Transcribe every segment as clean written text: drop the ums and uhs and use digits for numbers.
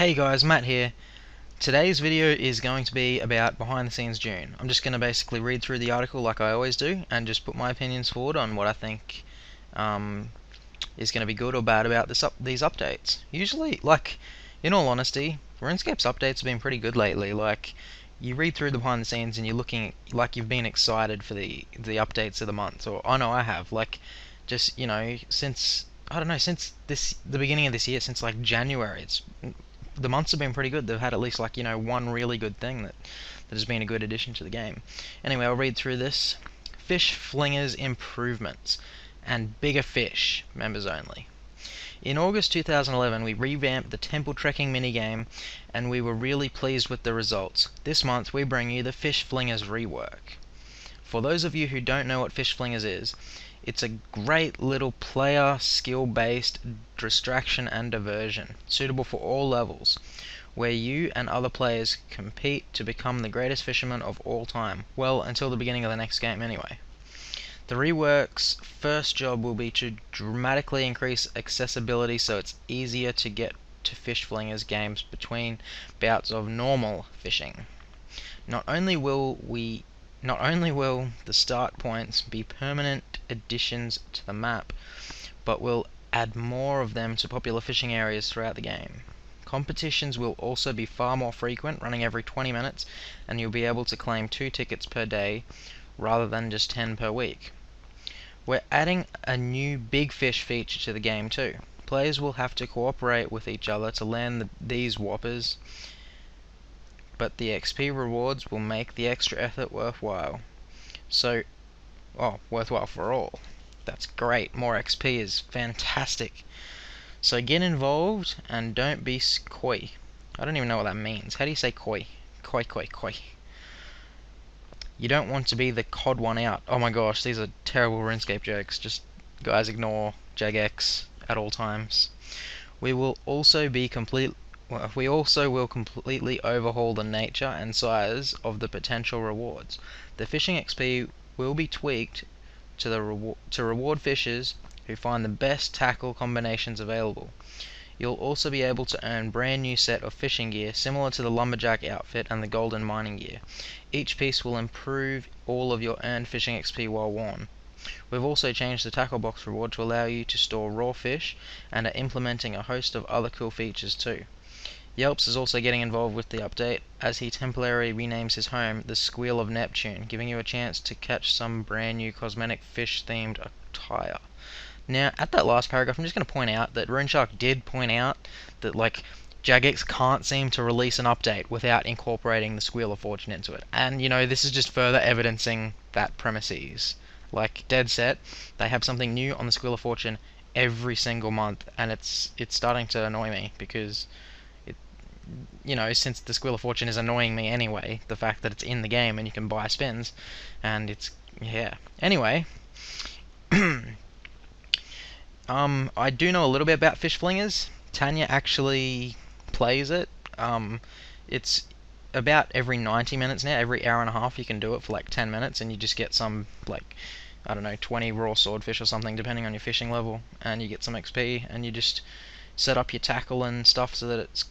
Hey guys, Matt here. Today's video is going to be about behind the scenes Dune. I'm just going to basically read through the article like I always do and just put my opinions forward on what I think is going to be good or bad about these updates. Usually, in all honesty, RuneScape's updates have been pretty good lately. You read through the behind the scenes and you're looking like you've been excited for the updates of the month. Or I know I have. Since I don't know, since the beginning of this year, since like January, the months have been pretty good. They've had at least one really good thing that has been a good addition to the game. Anyway, I'll read through this. Fish Flingers improvements and bigger fish, members only. In August 2011, we revamped the Temple Trekking minigame, and we were really pleased with the results. This month, we bring you the Fish Flingers rework. For those of you who don't know what Fish Flingers is, it's a great little player skill-based distraction and diversion, suitable for all levels, where you and other players compete to become the greatest fisherman of all time. Well, until the beginning of the next game anyway. The rework's first job will be to dramatically increase accessibility so it's easier to get to Fish Flingers games between bouts of normal fishing. Not only will the start points be permanent additions to the map, but we'll add more of them to popular fishing areas throughout the game. Competitions will also be far more frequent, running every 20 minutes, and you'll be able to claim 2 tickets per day rather than just 10 per week. We're adding a new big fish feature to the game too. Players will have to cooperate with each other to land these whoppers, but the XP rewards will make the extra effort worthwhile. Worthwhile for all. That's great. More XP is fantastic. So get involved and don't be coy. I don't even know what that means. How do you say coy? Coy. You don't want to be the cod one out. Oh my gosh, these are terrible RuneScape jokes. Just, guys, ignore Jagex at all times. We also will completely overhaul the nature and size of the potential rewards. The fishing XP will be tweaked to reward fishers who find the best tackle combinations available. You'll also be able to earn brand new set of fishing gear similar to the lumberjack outfit and the golden mining gear. Each piece will improve all of your earned fishing XP while worn. We've also changed the tackle box reward to allow you to store raw fish and are implementing a host of other cool features too. Yelps is also getting involved with the update as he temporarily renames his home the Squeal of Neptune, giving you a chance to catch some brand new cosmetic fish themed attire. Now, at that last paragraph, I'm just going to point out that RuneShark did point out that Jagex can't seem to release an update without incorporating the Squeal of Fortune into it. And this is just further evidencing that premises. Dead set, they have something new on the Squeal of Fortune every single month, and it's starting to annoy me because since the Squeal of Fortune is annoying me anyway, the fact that it's in the game and you can buy spins, and Anyway, I do know a little bit about Fish Flingers. Tanya actually plays it. It's about every 90 minutes now, every hour and a half you can do it for 10 minutes, and you just get some, I don't know, 20 raw swordfish or something, depending on your fishing level, and you get some XP, and you just set up your tackle and stuff so that it's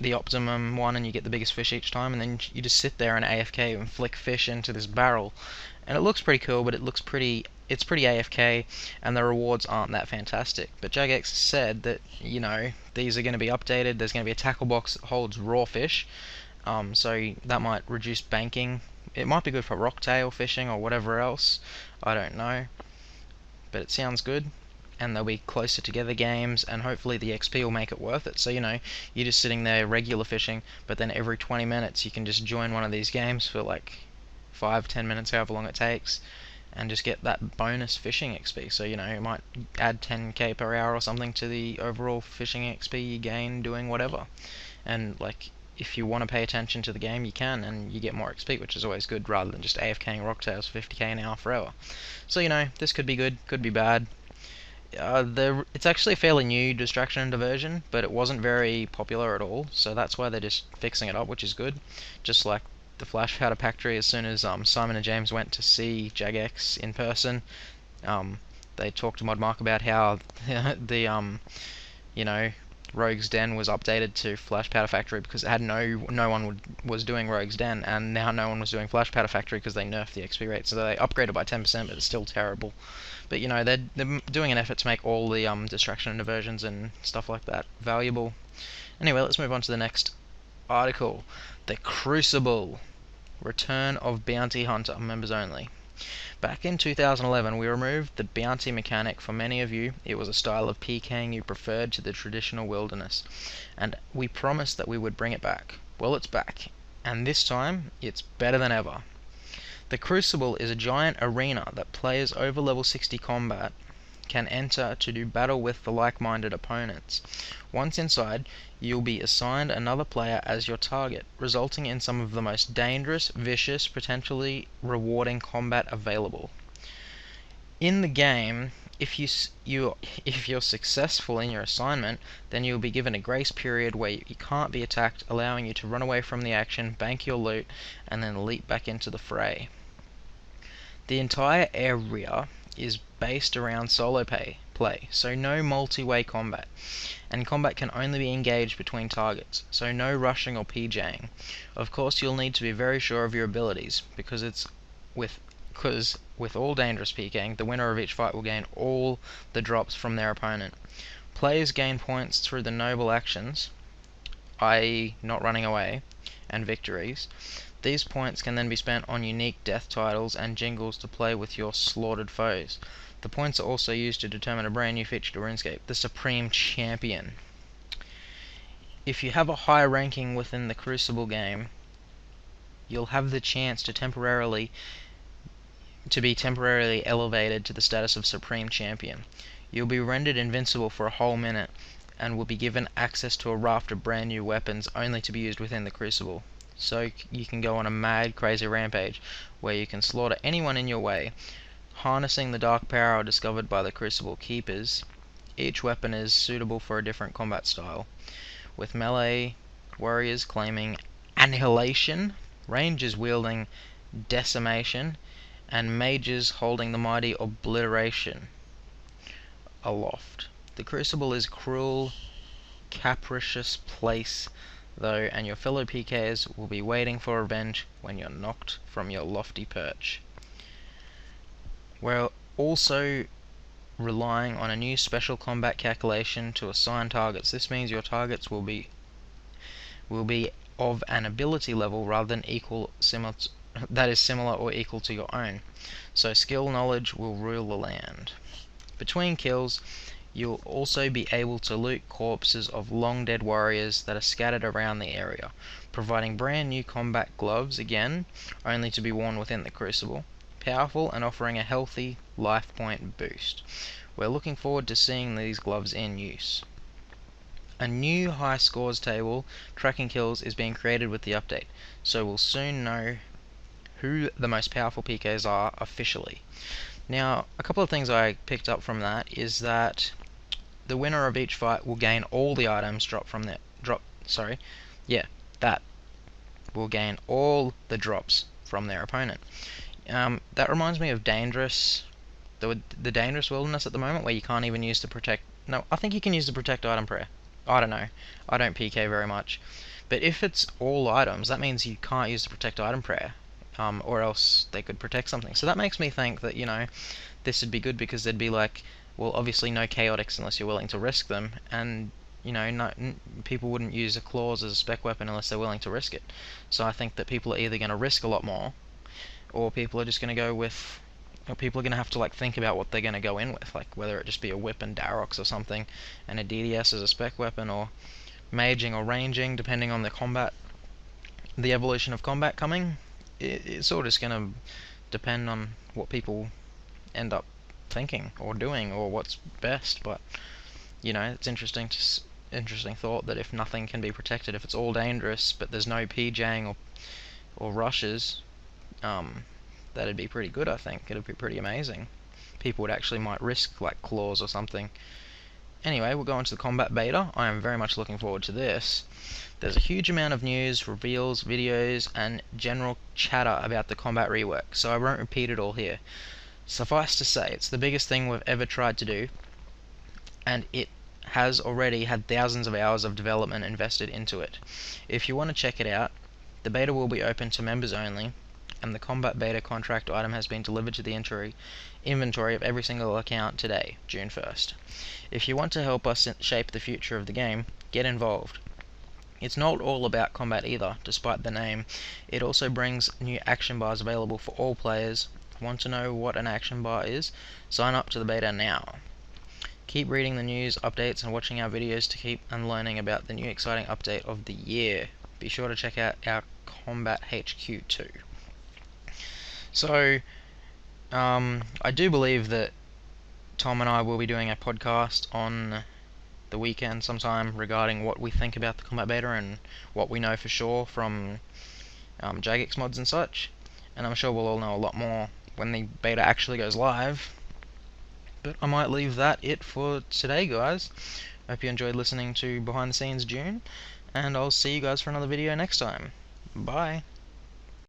the optimum one and you get the biggest fish each time, and then you just sit there and AFK and flick fish into this barrel, and it looks pretty cool, but it's pretty AFK, and the rewards aren't that fantastic. But Jagex said that these are going to be updated. There's going to be a tackle box that holds raw fish, so that might reduce banking. It might be good for rocktail fishing or whatever else, I don't know, but it sounds good. And there'll be closer together games, and hopefully the XP will make it worth it. So you're just sitting there regular fishing, but then every 20 minutes you can just join one of these games for 5-10 minutes, however long it takes, and just get that bonus fishing XP. So it might add 10k per hour or something to the overall fishing XP you gain doing whatever. And if you want to pay attention to the game, you can, and you get more XP, which is always good, rather than just AFKing rocktails 50k an hour forever. So this could be good, could be bad. It's actually a fairly new distraction and diversion, but it wasn't very popular at all, so that's why they're just fixing it up, which is good. Just like the Flash Powder Factory, as soon as Simon and James went to see Jagex in person, they talked to Modmark about how the Rogue's Den was updated to Flash Powder Factory because it had no one was doing Rogue's Den, and now no one was doing Flash Powder Factory because they nerfed the XP rate, so they upgraded by 10%, but it's still terrible. But you know, they're doing an effort to make all the distraction and diversions and stuff like that valuable. Anyway, let's move on to the next article. The Crucible. Return of Bounty Hunter, members only. Back in 2011, we removed the bounty mechanic. For many of you, it was a style of PKing you preferred to the traditional wilderness, and we promised that we would bring it back. Well, it's back, and this time, it's better than ever. The Crucible is a giant arena that players over level 60 combat can enter to do battle with the like-minded opponents. Once inside, you'll be assigned another player as your target, resulting in some of the most dangerous, vicious, potentially rewarding combat available. In the game, if you're successful in your assignment, then you'll be given a grace period where you can't be attacked, allowing you to run away from the action, bank your loot, and then leap back into the fray. The entire area is based around solo play, so no multi-way combat, and combat can only be engaged between targets, so no rushing or PJing. Of course, you'll need to be very sure of your abilities, because with all dangerous PKing, the winner of each fight will gain all the drops from their opponent. Players gain points through the noble actions, i.e. not running away, and victories. These points can then be spent on unique death titles and jingles to play with your slaughtered foes. The points are also used to determine a brand new feature to RuneScape, the Supreme Champion. If you have a high ranking within the Crucible game, you'll have the chance to be temporarily elevated to the status of Supreme Champion. You'll be rendered invincible for a whole minute, and will be given access to a raft of brand new weapons only to be used within the Crucible. So you can go on a mad, crazy rampage where you can slaughter anyone in your way, harnessing the dark power discovered by the Crucible Keepers. Each weapon is suitable for a different combat style, with melee warriors claiming Annihilation, rangers wielding Decimation, and mages holding the mighty Obliteration aloft. The Crucible is a cruel, capricious place though, and your fellow PKers will be waiting for revenge when you're knocked from your lofty perch. We're also relying on a new special combat calculation to assign targets. This means your targets will be of an ability level rather than similar or equal to your own. So skill knowledge will rule the land. Between kills, you'll also be able to loot corpses of long dead warriors that are scattered around the area, providing brand new combat gloves, again, only to be worn within the Crucible. Powerful and offering a healthy life point boost. We're looking forward to seeing these gloves in use. A new high scores table tracking kills is being created with the update, so we'll soon know who the most powerful PKs are officially. Now, a couple of things I picked up from that is that the winner of each fight will gain all the items that will gain all the drops from their opponent. That reminds me of the Dangerous Wilderness at the moment, where you can't even use the protect. No, I think you can use the protect item prayer. I don't know. I don't PK very much. But if it's all items, that means you can't use the protect item prayer, or else they could protect something. So that makes me think that, you know, this would be good, because there'd be like, well, obviously no chaotics unless you're willing to risk them, and you know, people wouldn't use a claws as a spec weapon unless they're willing to risk it. So I think that people are either going to risk a lot more, or people are just going to go with, or people are going to have to like think about what they're going to go in with, like whether it just be a whip and Darox or something, and a DDS as a spec weapon, or maging or ranging, depending on the evolution of combat coming. It's sort of just going to depend on what people end up thinking or doing, or what's best. But you know, it's interesting thought that if nothing can be protected, if it's all dangerous but there's no PJing or rushes, that'd be pretty good. I think it'd be pretty amazing. People would actually might risk like claws or something. Anyway, we'll go into the combat beta. I am very much looking forward to this. There's a huge amount of news, reveals, videos, and general chatter about the combat rework, so I won't repeat it all here. Suffice to say, it's the biggest thing we've ever tried to do, and it has already had thousands of hours of development invested into it. If you want to check it out, the beta will be open to members only, and the combat beta contract item has been delivered to the inventory of every single account today, June 1st. If you want to help us shape the future of the game, get involved. It's not all about combat either, despite the name. It also brings new action bars available for all players. Want to know what an action bar is? Sign up to the beta now. Keep reading the news, updates, and watching our videos to keep and learning about the new exciting update of the year. Be sure to check out our Combat HQ too. So, I do believe that Tom and I will be doing a podcast on the weekend sometime regarding what we think about the combat beta and what we know for sure from Jagex mods and such. And I'm sure we'll all know a lot more when the beta actually goes live. But I might leave that it for today, guys. Hope you enjoyed listening to Behind the Scenes June, and I'll see you guys for another video next time. Bye.